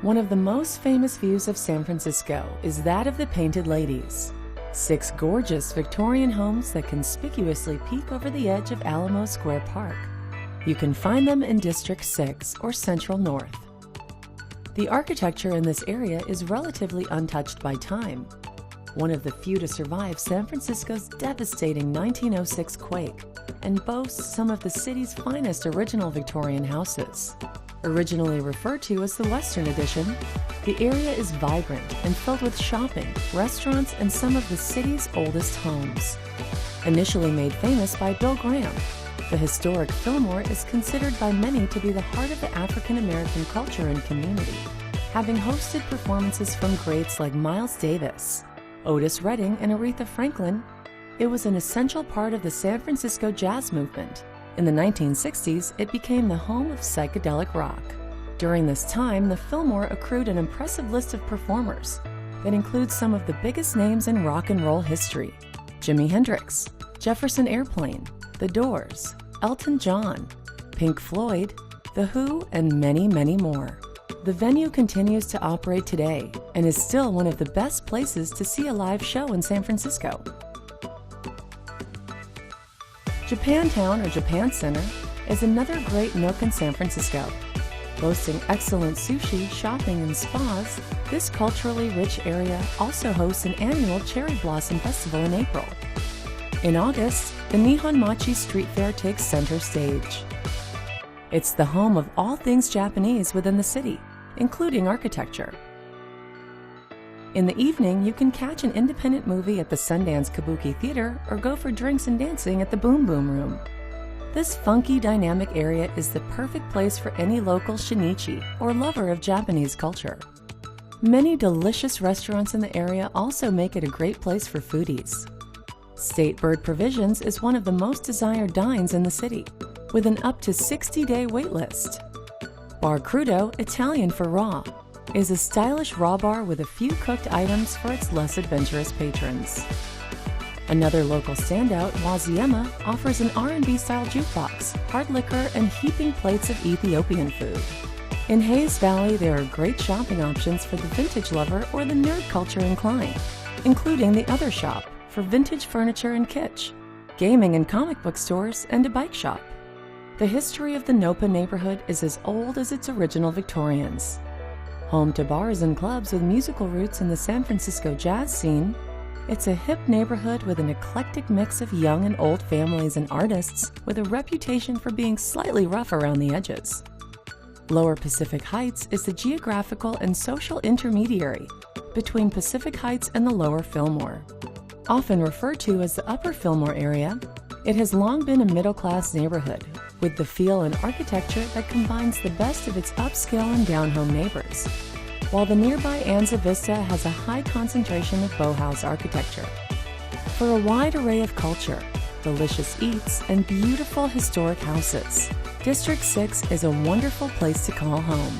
One of the most famous views of San Francisco is that of the Painted Ladies, 6 gorgeous Victorian homes that conspicuously peek over the edge of Alamo Square Park. You can find them in District 6 or Central North. The architecture in this area is relatively untouched by time, one of the few to survive San Francisco's devastating 1906 quake, and boasts some of the city's finest original Victorian houses. Originally referred to as the Western Addition, the area is vibrant and filled with shopping, restaurants, and some of the city's oldest homes. Initially made famous by Bill Graham, the historic Fillmore is considered by many to be the heart of the African American culture and community, having hosted performances from greats like Miles Davis, Otis Redding, and Aretha Franklin. It was an essential part of the San Francisco jazz movement. In the 1960s, it became the home of psychedelic rock. During this time, the Fillmore accrued an impressive list of performers that includes some of the biggest names in rock and roll history: Jimi Hendrix, Jefferson Airplane, The Doors, Elton John, Pink Floyd, The Who, and many, many more. The venue continues to operate today and is still one of the best places to see a live show in San Francisco. Japantown, or Japan Center, is another great nook in San Francisco. Boasting excellent sushi, shopping, and spas, this culturally rich area also hosts an annual Cherry Blossom Festival in April. In August, the Nihon Machi Street Fair takes center stage. It's the home of all things Japanese within the city, including architecture. In the evening, you can catch an independent movie at the Sundance Kabuki Theater or go for drinks and dancing at the Boom Boom Room. This funky, dynamic area is the perfect place for any local shinichi or lover of Japanese culture. Many delicious restaurants in the area also make it a great place for foodies. State Bird Provisions is one of the most desired dines in the city, with an up to 60-day wait list. Bar Crudo, Italian for raw, is a stylish raw bar with a few cooked items for its less adventurous patrons. Another local standout, Waziema, offers an R&B style jukebox, hard liquor, and heaping plates of Ethiopian food. In Hayes Valley, there are great shopping options for the vintage lover or the nerd culture inclined, including the Other Shop for vintage furniture and kitsch, gaming and comic book stores, and a bike shop. The history of the Nopa neighborhood is as old as its original Victorians. Home to bars and clubs with musical roots in the San Francisco jazz scene, it's a hip neighborhood with an eclectic mix of young and old families and artists with a reputation for being slightly rough around the edges. Lower Pacific Heights is the geographical and social intermediary between Pacific Heights and the Lower Fillmore. Often referred to as the Upper Fillmore area, it has long been a middle-class neighborhood with the feel and architecture that combines the best of its upscale and down-home neighbors, while the nearby Anza Vista has a high concentration of Bauhaus architecture. For a wide array of culture, delicious eats, and beautiful historic houses, District 6 is a wonderful place to call home.